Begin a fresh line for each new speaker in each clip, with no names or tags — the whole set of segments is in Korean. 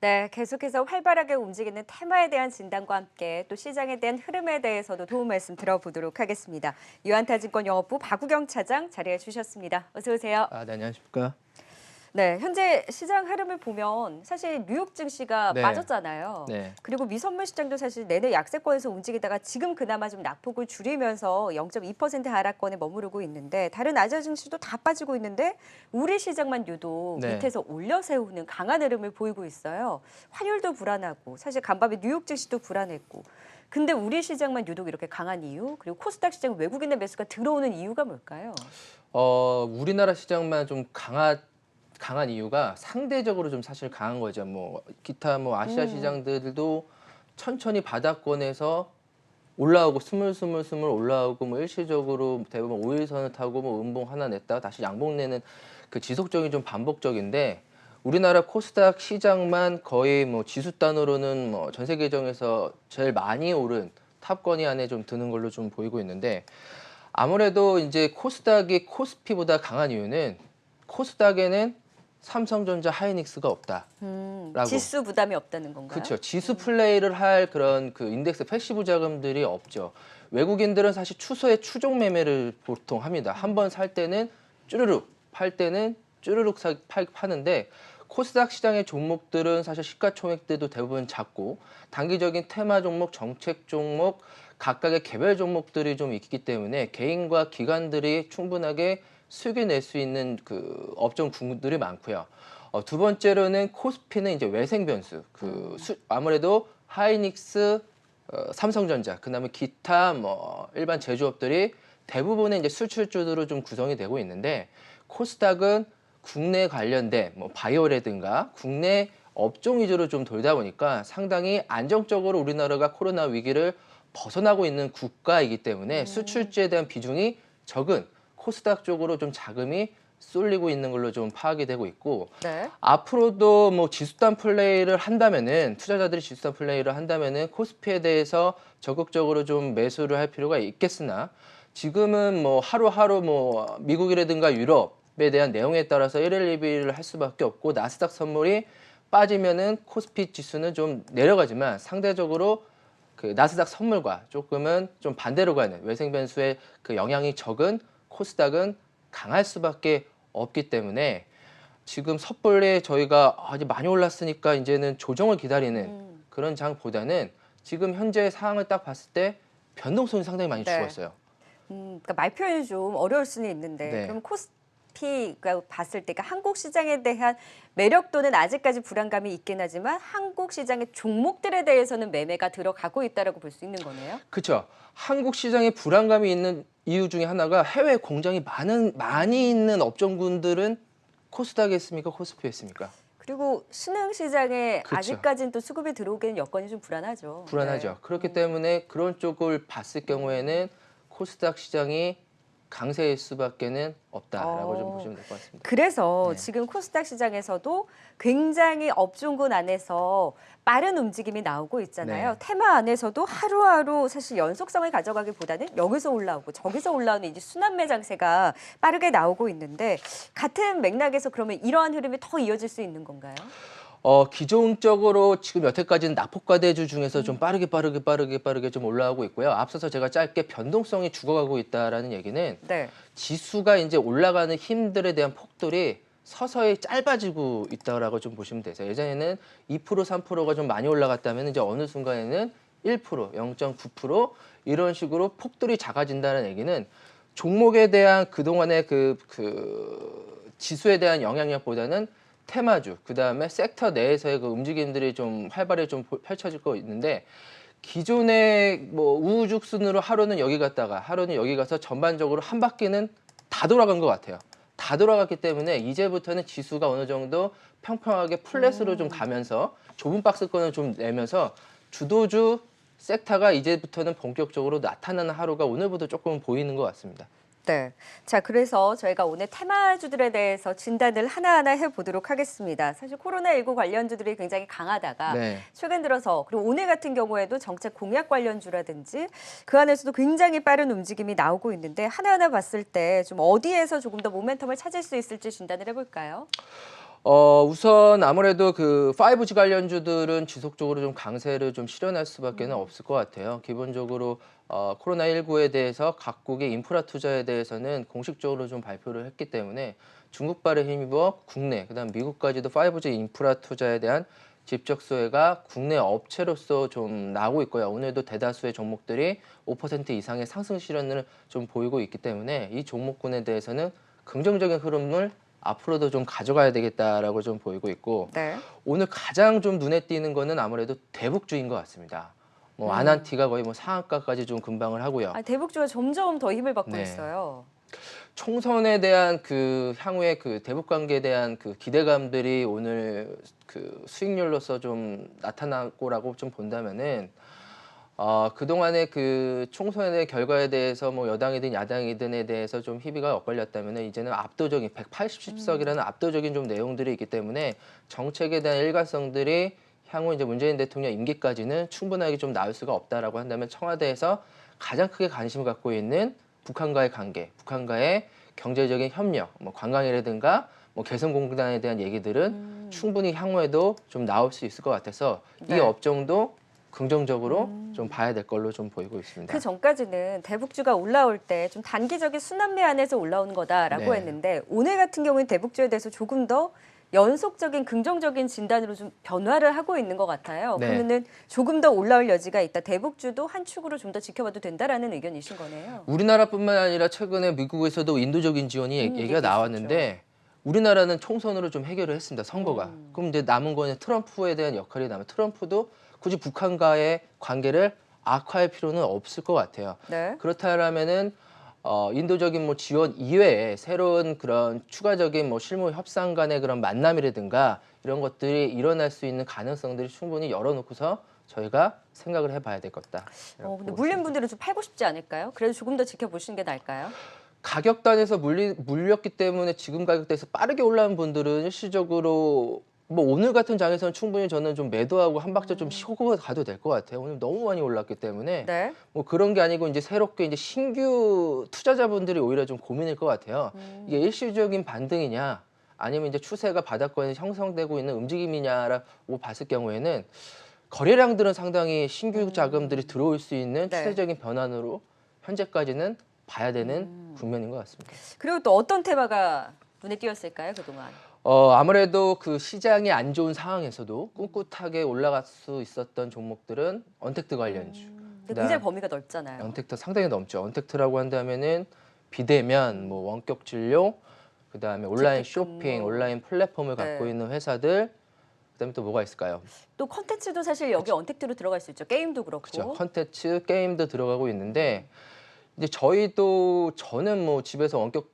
네, 계속해서 활발하게 움직이는 테마에 대한 진단과 함께 또 시장에 대한 흐름에 대해서도 도움 말씀 들어보도록 하겠습니다. 유한타증권 영업부 박우경 차장 자리해 주셨습니다. 어서 오세요.
네, 안녕하십니까?
네, 현재 시장 흐름을 보면 사실 뉴욕 증시가
네.
빠졌잖아요.
네.
그리고 미선물 시장도 사실 내내 약세권에서 움직이다가 지금 그나마 좀 낙폭을 줄이면서 0.2% 하락권에 머무르고 있는데 다른 아시아 증시도 다 빠지고 있는데 우리 시장만 유독
네.
밑에서 올려 세우는 강한 흐름을 보이고 있어요. 환율도 불안하고 사실 간밤에 뉴욕 증시도 불안했고 근데 우리 시장만 유독 이렇게 강한 이유 그리고 코스닥 시장 외국인의 매수가 들어오는 이유가 뭘까요?
우리나라 시장만 좀 강한 이유가 상대적으로 좀 사실 강한 거죠. 뭐 기타 뭐 아시아 시장들도 천천히 바닥권에서 올라오고 스물스물 올라오고 뭐 일시적으로 대부분 5일선을 타고 뭐 음봉 하나 냈다가 다시 양봉 내는 그 지속적인 좀 반복적인데 우리나라 코스닥 시장만 거의 뭐 지수 단으로는 뭐 전 세계 정에서 제일 많이 오른 탑권이 안에 좀 드는 걸로 좀 보이고 있는데 아무래도 이제 코스닥이 코스피보다 강한 이유는 코스닥에는 삼성전자, 하이닉스가 없다라고.
지수 부담이 없다는 건가요?
그렇죠. 지수 플레이를 할 그런 그 인덱스 패시브 자금들이 없죠. 외국인들은 사실 추세에 추종 매매를 보통 합니다. 한 번 살 때는 쭈르륵, 팔 때는 쭈르륵 파는데 코스닥 시장의 종목들은 사실 시가총액들도 대부분 작고 단기적인 테마 종목, 정책 종목, 각각의 개별 종목들이 좀 있기 때문에 개인과 기관들이 충분하게 수익을 낼 수 있는 그 업종군들이 많고요. 두 번째로는 코스피는 이제 외생 변수. 아무래도 하이닉스, 삼성전자, 그다음에 기타 뭐 일반 제조업들이 대부분의 이제 수출주로 좀 구성이 되고 있는데 코스닥은 국내 관련된 뭐 바이오라든가 국내 업종 위주로 좀 돌다 보니까 상당히 안정적으로 우리나라가 코로나 위기를 벗어나고 있는 국가이기 때문에 수출주에 대한 비중이 적은 코스닥 쪽으로 좀 자금이 쏠리고 있는 걸로 좀 파악이 되고 있고
네.
앞으로도 뭐 지수단 플레이를 한다면은 투자자들이 지수단 플레이를 한다면은 코스피에 대해서 적극적으로 좀 매수를 할 필요가 있겠으나 지금은 뭐 하루하루 뭐 미국이라든가 유럽에 대한 내용에 따라서 1일 2일을 할 수밖에 없고 나스닥 선물이 빠지면은 코스피 지수는 좀 내려가지만 상대적으로 그 나스닥 선물과 조금은 좀 반대로 가는 외생 변수의 그 영향이 적은 코스닥은 강할 수밖에 없기 때문에 지금 섣불리 저희가 아주 많이 올랐으니까 이제는 조정을 기다리는 그런 장보다는 지금 현재 상황을 딱 봤을 때 변동성이 상당히 많이
네.
죽었어요.
그러니까 말 표현이 좀 어려울 수는 있는데
네.
그럼 코스피가 봤을 때 그러니까 한국 시장에 대한 매력도는 아직까지 불안감이 있긴 하지만 한국 시장의 종목들에 대해서는 매매가 들어가고 있다라고 볼 수 있는 거네요.
그렇죠. 한국 시장에 불안감이 있는 이유 중에 하나가 해외 공장이 많이 있는 업종군들은 코스닥에 있습니까? 코스피에 있습니까?
그리고 신흥 시장에
그쵸.
아직까지는 또 수급이 들어오기는 여건이 좀 불안하죠.
불안하죠.
네.
그렇기 때문에 그런 쪽을 봤을 경우에는 코스닥 시장이 강세일 수밖에는 없다라고 좀 보시면 될 것 같습니다.
그래서
네.
지금 코스닥 시장에서도 굉장히 업종군 안에서 빠른 움직임이 나오고 있잖아요.
네.
테마 안에서도 하루하루 사실 연속성을 가져가기보다는 여기서 올라오고 저기서 올라오는 이제 순환매 장세가 빠르게 나오고 있는데 같은 맥락에서 그러면 이러한 흐름이 더 이어질 수 있는 건가요?
기존적으로 지금 여태까지는 낙폭과대주 중에서 좀 빠르게 좀 올라오고 있고요. 앞서서 제가 짧게 변동성이 죽어가고 있다라는 얘기는
네.
지수가 이제 올라가는 힘들에 대한 폭들이 서서히 짧아지고 있다라고 좀 보시면 되세요. 예전에는 2%, 3%가 좀 많이 올라갔다면 이제 어느 순간에는 1%, 0.9% 이런 식으로 폭들이 작아진다는 얘기는 종목에 대한 그동안의 그 지수에 대한 영향력보다는 테마주, 그다음에 섹터 내에서의 그 움직임들이 좀 활발히 좀 펼쳐질 거 있는데 기존의 뭐 우후죽순으로 하루는 여기 갔다가 하루는 여기 가서 전반적으로 한 바퀴는 다 돌아간 것 같아요. 다 돌아갔기 때문에 이제부터는 지수가 어느 정도 평평하게 플랫으로 좀 가면서 좁은 박스권을 좀 내면서 주도주 섹터가 이제부터는 본격적으로 나타나는 하루가 오늘부터 조금 보이는 것 같습니다.
네. 자, 그래서 저희가 오늘 테마주들에 대해서 진단을 하나하나 해보도록 하겠습니다. 사실 코로나19 관련주들이 굉장히 강하다가
네.
최근 들어서 그리고 오늘 같은 경우에도 정책 공약 관련주라든지 그 안에서도 굉장히 빠른 움직임이 나오고 있는데 하나하나 봤을 때 좀 어디에서 조금 더 모멘텀을 찾을 수 있을지 진단을 해볼까요?
우선 아무래도 그 5G 관련주들은 지속적으로 좀 강세를 좀 실현할 수밖에 없을 것 같아요. 기본적으로 코로나19에 대해서 각국의 인프라 투자에 대해서는 공식적으로 좀 발표를 했기 때문에 중국발에 힘입어 국내, 그다음 미국까지도 5G 인프라 투자에 대한 직접 수혜가 국내 업체로서 좀 나오고 있고요. 오늘도 대다수의 종목들이 5% 이상의 상승 실현을 좀 보이고 있기 때문에 이 종목군에 대해서는 긍정적인 흐름을 앞으로도 좀 가져가야 되겠다라고 좀 보이고 있고
네.
오늘 가장 좀 눈에 띄는 거는 아무래도 대북주인 것 같습니다. 뭐 아난티가 거의 뭐 상한가까지 좀 급방을 하고요.
아, 대북주가 점점 더 힘을 받고
네.
있어요.
총선에 대한 그 향후의 그 대북 관계에 대한 그 기대감들이 오늘 그 수익률로서 좀 나타났고라고 좀 본다면은 그동안의 그 총선의 결과에 대해서 뭐 여당이든 야당이든에 대해서 좀 희비가 엇갈렸다면 이제는 압도적인 180석이라는 압도적인 좀 내용들이 있기 때문에 정책에 대한 일관성들이 향후 이제 문재인 대통령 임기까지는 충분하게 좀 나올 수가 없다라고 한다면 청와대에서 가장 크게 관심을 갖고 있는 북한과의 관계, 북한과의 경제적인 협력, 뭐 관광이라든가 뭐 개성공단에 대한 얘기들은 충분히 향후에도 좀 나올 수 있을 것 같아서
네.
이 업종도 긍정적으로 좀 봐야 될 걸로 좀 보이고 있습니다.
그 전까지는 대북주가 올라올 때 좀 단기적인 순환매 안에서 올라오는 거다라고
네.
했는데 오늘 같은 경우는 대북주에 대해서 조금 더 연속적인 긍정적인 진단으로 좀 변화를 하고 있는 것 같아요.
네.
그러면은 조금 더 올라올 여지가 있다. 대북주도 한 축으로 좀 더 지켜봐도 된다라는 의견이신 거네요.
우리나라뿐만 아니라 최근에 미국에서도 인도적인 지원이 얘기가
얘기 있었죠.
나왔는데 우리나라는 총선으로 좀 해결을 했습니다. 선거가. 그럼 이제 남은 거는 트럼프에 대한 역할이 남아. 트럼프도 굳이 북한과의 관계를 악화할 필요는 없을 것 같아요.
네.
그렇다면은 인도적인 뭐 지원 이외에 새로운 그런 추가적인 뭐 실무 협상 간의 그런 만남이라든가 이런 것들이 일어날 수 있는 가능성들이 충분히 열어놓고서 저희가 생각을 해봐야 될 것다.
근데 물린 분들은 좀 팔고 싶지 않을까요? 그래도 조금 더 지켜보시는 게 나을까요?
가격단에서 물렸기 때문에 지금 가격대에서 빠르게 올라온 분들은 일시적으로 뭐 오늘 같은 장에서는 충분히 저는 좀 매도하고 한 박자 좀 쉬고 가도 될 것 같아요. 오늘 너무 많이 올랐기 때문에
네.
뭐 그런 게 아니고 이제 새롭게 이제 신규 투자자분들이 오히려 좀 고민일 것 같아요. 이게 일시적인 반등이냐 아니면 이제 추세가 바닥권에 형성되고 있는 움직임이냐라고 봤을 경우에는 거래량들은 상당히 신규 자금들이 들어올 수 있는
네.
추세적인 변환으로 현재까지는 봐야 되는 국면인 것 같습니다.
그리고 또 어떤 테마가 눈에 띄었을까요, 그동안?
아무래도 그 시장이 안 좋은 상황에서도 꿋꿋하게 올라갈 수 있었던 종목들은 언택트 관련주.
근데 굉장히 범위가 넓잖아요.
언택트 상당히 넘죠. 언택트라고 한다면은 비대면, 뭐 원격 진료, 그다음에 온라인
재택근무.
쇼핑, 온라인 플랫폼을
네.
갖고 있는 회사들. 그다음에 또 뭐가 있을까요?
또 컨텐츠도 사실 여기 언택트로 들어갈 수 있죠. 게임도 그렇고.
그렇죠. 컨텐츠, 게임도 들어가고 있는데 이제 저는 뭐 집에서 원격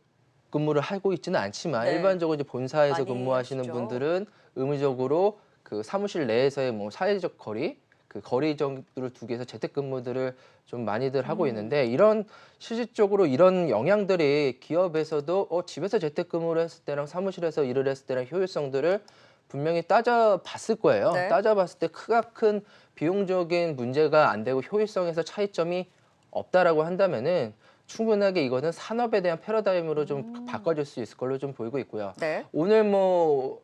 근무를 하고 있지는 않지만
네.
일반적으로 이제 본사에서
많이
근무하시는
하시죠.
분들은 의무적으로 그 사무실 내에서의 뭐 사회적 거리, 그 거리 정도를 두기 위해서 재택근무들을 좀 많이들 하고 있는데 이런 실질적으로 이런 영향들이 기업에서도 집에서 재택근무를 했을 때랑 사무실에서 일을 했을 때랑 효율성들을 분명히 따져봤을 거예요.
네.
따져봤을 때 큰 비용적인 문제가 안 되고 효율성에서 차이점이 없다라고 한다면은 충분하게 이거는 산업에 대한 패러다임으로 좀 바꿔줄 수 있을 걸로 좀 보이고 있고요.
네.
오늘 뭐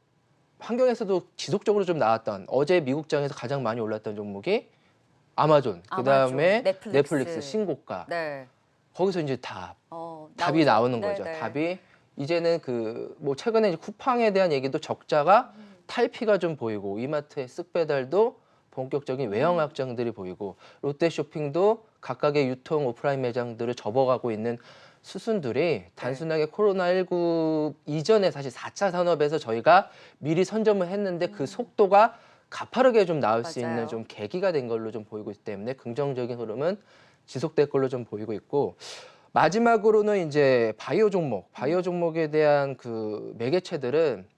환경에서도 지속적으로 좀 나왔던 어제 미국장에서 가장 많이 올랐던 종목이 아마존, 그다음에
아마존,
넷플릭스 신고가.
네.
거기서 이제 답이
나오죠.
나오는
네,
거죠.
네.
답이 이제는 그 뭐 최근에 이제 쿠팡에 대한 얘기도 적자가 탈피가 좀 보이고 이마트의 쓱배달도 본격적인 외형 확장들이 보이고 롯데쇼핑도 각각의 유통 오프라인 매장들을 접어가고 있는 수순들이 단순하게 코로나19 이전에 사실 4차 산업에서 저희가 미리 선점을 했는데 그 속도가 가파르게 좀 나올 수
맞아요.
있는 좀 계기가 된 걸로 좀 보이고 있기 때문에 긍정적인 흐름은 지속될 걸로 좀 보이고 있고 마지막으로는 이제 바이오 종목에 대한 그 매개체들은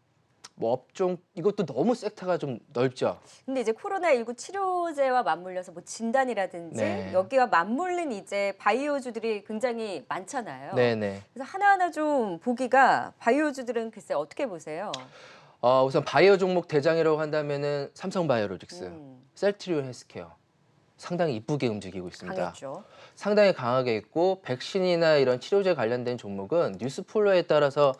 뭐 업종 이것도 너무 섹터가 좀 넓죠.
근데 이제 코로나19 치료제와 맞물려서 뭐 진단이라든지
네.
여기와 맞물린 이제 바이오주들이 굉장히 많잖아요.
네네.
그래서 하나하나 좀 보기가 바이오주들은 글쎄 어떻게 보세요?
우선 바이오 종목 대장이라고 한다면은 삼성바이오로직스, 셀트리온 헬스케어 상당히 이쁘게 움직이고 있습니다.
강했죠.
상당히 강하게 있고 백신이나 이런 치료제 관련된 종목은 뉴스플로에 따라서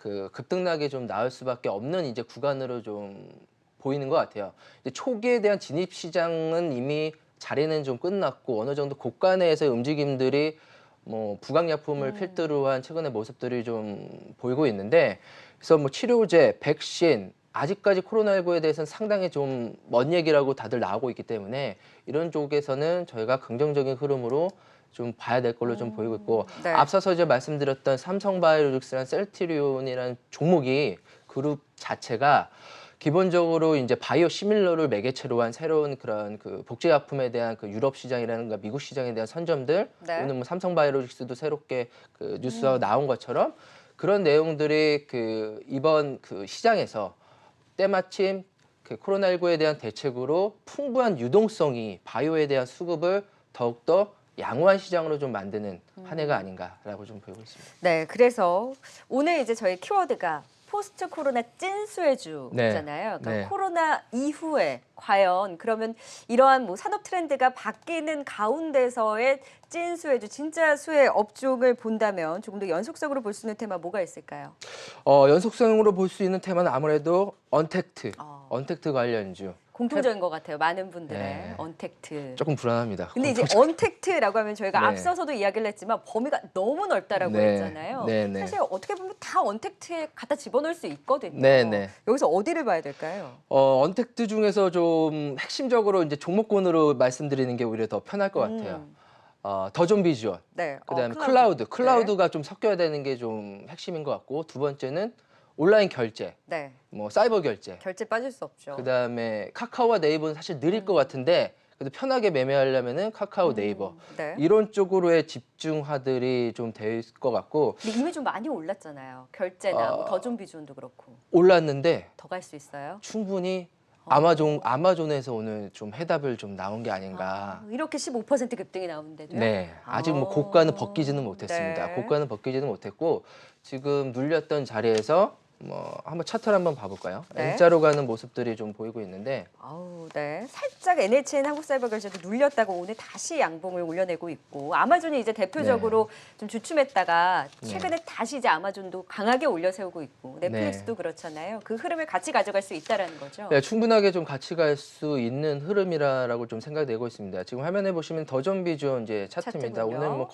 그 급등락이 좀 나올 수밖에 없는 이제 구간으로 좀 보이는 것 같아요. 이제 초기에 대한 진입 시장은 이미 자리는 좀 끝났고 어느 정도 고가 내에서의 움직임들이 뭐 부강약품을 필두로 한 최근의 모습들이 좀 보이고 있는데 그래서 뭐 치료제, 백신 아직까지 코로나19에 대해서는 상당히 좀 먼 얘기라고 다들 나오고 있기 때문에 이런 쪽에서는 저희가 긍정적인 흐름으로 좀 봐야 될 걸로 좀 보이고 있고
네.
앞서서 이제 말씀드렸던 삼성바이오로직스랑 셀트리온이라는 종목이 그룹 자체가 기본적으로 이제 바이오 시밀러를 매개체로 한 새로운 그런 그 복제약품에 대한 그 유럽 시장이라든가 미국 시장에 대한 선점들
네.
오늘 뭐 삼성바이오로직스도 새롭게 그 뉴스가 나온 것처럼 그런 내용들이 그 이번 그 시장에서 때마침 그 코로나19에 대한 대책으로 풍부한 유동성이 바이오에 대한 수급을 더욱더 양호한 시장으로 좀 만드는 한 해가 아닌가라고 좀 보고 있습니다.
네, 그래서 오늘 이제 저희 키워드가 포스트 코로나 찐수혜주잖아요. 그러니까
네.
코로나 이후에 과연 그러면 이러한 뭐 산업 트렌드가 바뀌는 가운데서의 찐수혜주, 진짜 수혜 업종을 본다면 조금 더 연속적으로 볼 수 있는 테마 뭐가 있을까요?
연속성으로 볼 수 있는 테마는 아무래도 언택트, 언택트 관련주.
공통적인 것 같아요. 많은 분들의
네.
언택트.
조금 불안합니다.
근데 이제 언택트라고 하면 저희가
네.
앞서서도 이야기를 했지만 범위가 너무 넓다라고
네.
했잖아요.
네, 네.
사실 어떻게 보면 다 언택트에 갖다 집어넣을 수 있거든요.
네, 네.
여기서 어디를 봐야 될까요?
언택트 중에서 좀 핵심적으로 이제 종목군으로 말씀드리는 게 오히려 더 편할 것 같아요. 더존 비주얼,
네.
그다음에
클라우드.
클라우드가 좀 섞여야 되는 게 좀 핵심인 것 같고 두 번째는 온라인 결제,
네.
뭐 사이버 결제,
결제 빠질 수 없죠.
그다음에 카카오와 네이버는 사실 느릴 것 같은데 그래도 편하게 매매하려면은 카카오, 네이버
네.
이런 쪽으로의 집중화들이 좀 될 것 같고
근데 이미 좀 많이 올랐잖아요. 결제나 뭐 더존 비존도 그렇고.
올랐는데
더 갈 수 있어요?
충분히
어.
아마존에서 오늘 좀 해답을 좀 나온 게 아닌가.
이렇게 15% 급등이 나오는데도요?
네, 아직 뭐 고가는 벗기지는 못했습니다.
네.
고가는 벗기지는 못했고 지금 눌렸던 자리에서 뭐 한번 차트를 한번 봐볼까요?
네.
N자로 가는 모습들이 좀 보이고 있는데
아우, 네. 살짝 NHN 한국사이버결제도 눌렸다고 오늘 다시 양봉을 올려내고 있고 아마존이 이제 대표적으로 좀 주춤했다가 최근에 다시 이제 아마존도 강하게 올려세우고 있고 넷플릭스도 그렇잖아요. 그 흐름을 같이 가져갈 수 있다라는 거죠.
네, 충분하게 좀 같이 갈 수 있는 흐름이라고 좀 생각되고 있습니다. 지금 화면에 보시면 더존 비주얼 이제 차트입니다.
차트군요.
오늘 뭐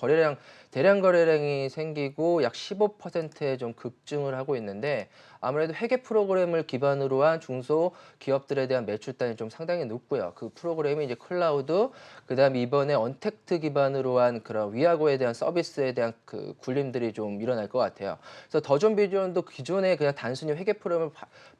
대량 거래량이 생기고 약 15%의 좀 급증을 하고 있는데 아무래도 회계 프로그램을 기반으로 한 중소 기업들에 대한 매출단이 좀 상당히 높고요. 그 프로그램이 이제 클라우드, 그다음에 이번에 언택트 기반으로 한 그런 위아고에 대한 서비스에 대한 그 굴림들이 좀 일어날 것 같아요. 그래서 더존 비주얼도 기존에 그냥 단순히 회계 프로그램을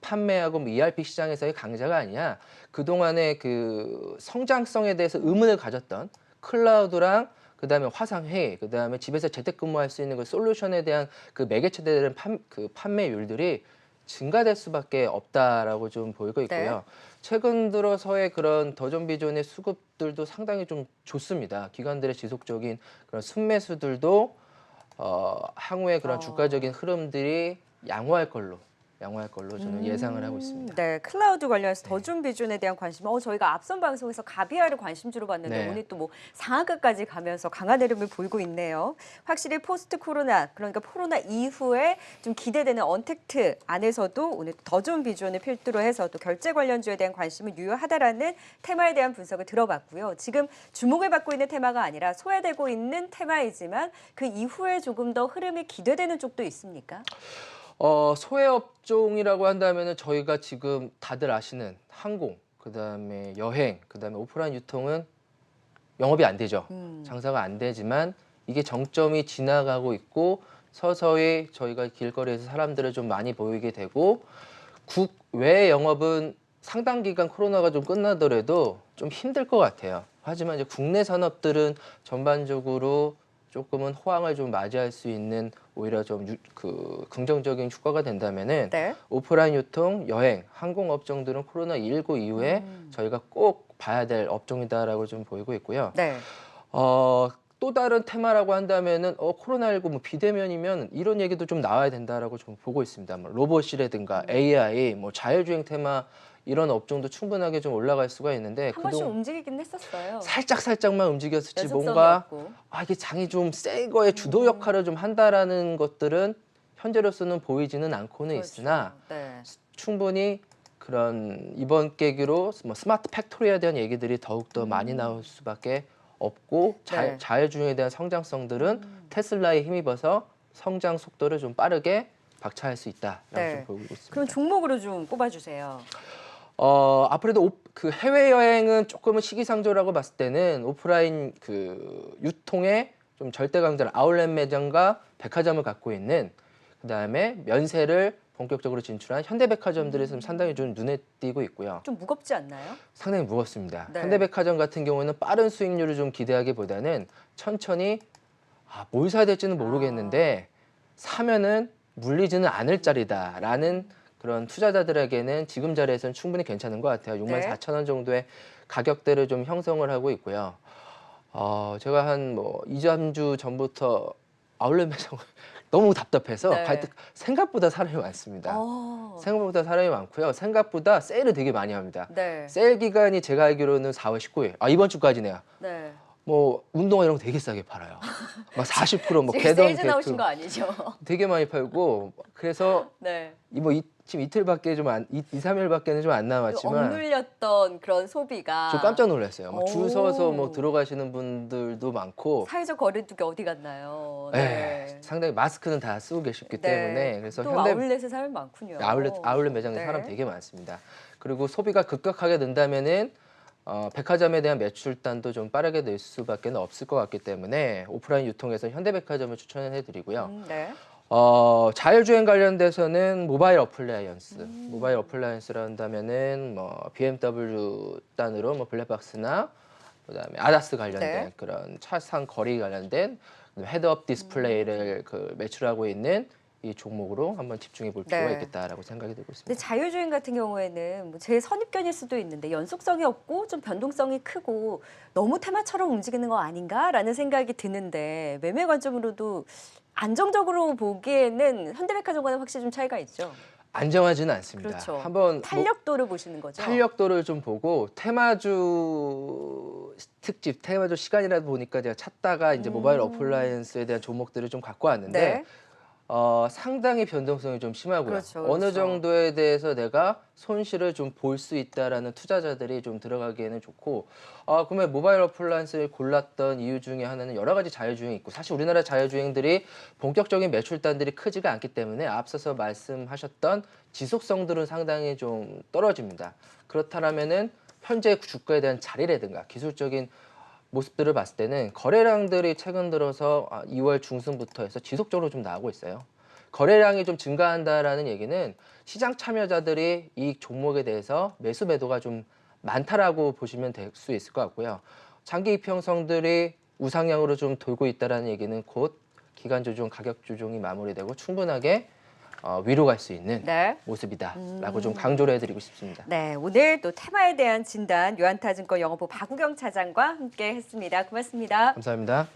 판매하고 뭐 ERP 시장에서의 강자가 아니야. 그동안의 그 성장성에 대해서 의문을 가졌던 클라우드랑 그다음에 화상회의, 그다음에 집에서 재택근무할 수 있는 그 솔루션에 대한 그 매개체들은 그 판매율들이 증가될 수밖에 없다라고 좀 보이고 있고요. 최근 들어서의 그런 더존 비존의 수급들도 상당히 좀 좋습니다. 기관들의 지속적인 그런 순매수들도 향후에 그런 주가적인 흐름들이 양호할 걸로 저는 예상을 하고 있습니다.
네, 클라우드 관련해서 더존 비존에 대한 관심. 저희가 앞선 방송에서 가비아를 관심주로 봤는데
네.
오늘 또 뭐 상한가까지 가면서 강한 흐름을 보이고 있네요. 확실히 포스트 코로나, 그러니까 코로나 이후에 좀 기대되는 언택트 안에서도 오늘 더존 비존을 필두로 해서 또 결제 관련주에 대한 관심은 유효하다라는 테마에 대한 분석을 들어봤고요. 지금 주목을 받고 있는 테마가 아니라 소외되고 있는 테마이지만 그 이후에 조금 더 흐름이 기대되는 쪽도 있습니까?
소외 업종이라고 한다면은 저희가 지금 다들 아시는 항공, 그다음에 여행, 그다음에 오프라인 유통은 영업이 안 되죠. 장사가 안 되지만 이게 정점이 지나가고 있고 서서히 저희가 길거리에서 사람들을 좀 많이 보이게 되고 국외 영업은 상당 기간 코로나가 좀 끝나더라도 좀 힘들 것 같아요. 하지만 이제 국내 산업들은 전반적으로 조금은 호황을 좀 맞이할 수 있는 오히려 좀 긍정적인 효과가 된다면은 오프라인 유통, 여행, 항공 업종들은 코로나19 이후에 저희가 꼭 봐야 될 업종이다라고 좀 보이고 있고요. 또 다른 테마라고 한다면은 코로나19 뭐 비대면이면 이런 얘기도 좀 나와야 된다라고 좀 보고 있습니다. 뭐 로봇이라든가 AI, 뭐 자율주행 테마 이런 업종도 충분하게 좀 올라갈 수가 있는데
한 번씩 움직이긴 했었어요.
살짝만 움직였을지
연속성이
뭔가
없고.
이게 장이 좀 센 거에 주도 역할을 좀 한다라는 것들은 현재로서는 보이지는 않고는
그렇죠.
있으나
네.
충분히 그런 이번 계기로 뭐 스마트 팩토리에 대한 얘기들이 더욱더 많이 나올 수밖에 없고
네.
자율주행에 대한 성장성들은 테슬라에 힘입어서 성장 속도를 좀 빠르게 박차할 수 있다라고
네.
좀 보고 있습니다.
그럼 종목으로 좀 꼽아주세요.
아무래도 그 해외 여행은 조금은 시기상조라고 봤을 때는 오프라인 그 유통의 좀 절대 강자를 아울렛 매장과 백화점을 갖고 있는 그다음에 면세를 본격적으로 진출한 현대백화점들이 좀 상당히 좀 눈에 띄고 있고요.
좀 무겁지 않나요?
상당히 무겁습니다.
네.
현대백화점 같은 경우는 빠른 수익률을 좀 기대하기보다는 천천히 뭘 사야 될지는 모르겠는데 사면은 물리지는 않을 자리다라는 그런 투자자들에게는 지금 자리에서는 충분히 괜찮은 것 같아요. 64,000원 정도의 가격대를 좀 형성을 하고 있고요. 제가 한 뭐 2, 3주 전부터 아울렛 매장을 너무 답답해서
네.
갈 때 생각보다 사람이 많습니다.
어.
생각보다 사람이 많고요. 생각보다 세일을 되게 많이 합니다.
네.
세일 기간이 제가 알기로는 4월 19일. 이번 주까지네요.
네.
뭐 운동화 이런 거 되게 싸게 팔아요. 막 40%뭐
지금
개던
세일즈 나오신
개투
거 아니죠?
되게 많이 팔고 그래서
네.
지금 이틀밖에 좀 안, 2, 3일밖에는 좀 안 남았지만
억눌렸던 그런 소비가
저 깜짝 놀랐어요. 막 줄 서서 뭐
오.
들어가시는 분들도 많고
사회적 거리두기 어디 갔나요?
네. 상당히 마스크는 다 쓰고 계셨기 때문에 그래서
또 아울렛에 사람이 많군요.
아울렛 매장에
네.
사람 되게 많습니다. 그리고 소비가 급격하게 는다면은 백화점에 대한 매출단도 좀 빠르게 늘 수밖에 없을 것 같기 때문에 오프라인 유통에서 현대백화점을 추천해드리고요.
네.
자율주행 관련돼서는 모바일 어플라이언스, 모바일 어플라이언스라 한다면은 뭐 BMW 단으로 뭐 블랙박스나 그다음에 아다스 관련된
네.
그런 차상 거리 관련된 헤드업 디스플레이를 그 매출하고 있는 이 종목으로 한번 집중해 볼 필요가
네.
있겠다라고 생각이 들고 있습니다.
근데 자율주행 같은 경우에는 뭐 제 선입견일 수도 있는데 연속성이 없고 좀 변동성이 크고 너무 테마처럼 움직이는 거 아닌가라는 생각이 드는데 매매 관점으로도 안정적으로 보기에는 현대백화점과는 확실히 좀 차이가 있죠.
안정하지는 않습니다.
그렇죠.
한번
탄력도를 보시는 거죠.
탄력도를 좀 보고 테마주 특집, 테마주 시간이라도 보니까 제가 찾다가 이제 모바일 어플라이언스에 대한 종목들을 좀 갖고 왔는데
네.
상당히 변동성이 좀 심하고요.
그렇죠,
어느
그렇죠.
정도에 대해서 내가 손실을 좀 볼 수 있다라는 투자자들이 좀 들어가기에는 좋고, 그러면 모바일 어플라이언스를 골랐던 이유 중에 하나는 여러 가지 자율주행이 있고, 사실 우리나라 자율주행들이 본격적인 매출단들이 크지가 않기 때문에 앞서서 말씀하셨던 지속성들은 상당히 좀 떨어집니다. 그렇다면은 현재 주가에 대한 자리라든가 기술적인 모습들을 봤을 때는 거래량들이 최근 들어서 2월 중순부터 해서 지속적으로 좀 나오고 있어요. 거래량이 좀 증가한다라는 얘기는 시장 참여자들이 이 종목에 대해서 매수 매도가 좀 많다라고 보시면 될 수 있을 것 같고요. 장기 입형성들이 우상향으로 좀 돌고 있다라는 얘기는 곧 기간 조정, 가격 조정이 마무리되고 충분하게 위로 갈 수 있는
네.
모습이다라고 좀 강조를 해드리고 싶습니다.
네, 오늘 또 테마에 대한 진단 유한타증권 영업부 박우경 차장과 함께 했습니다. 고맙습니다.
감사합니다.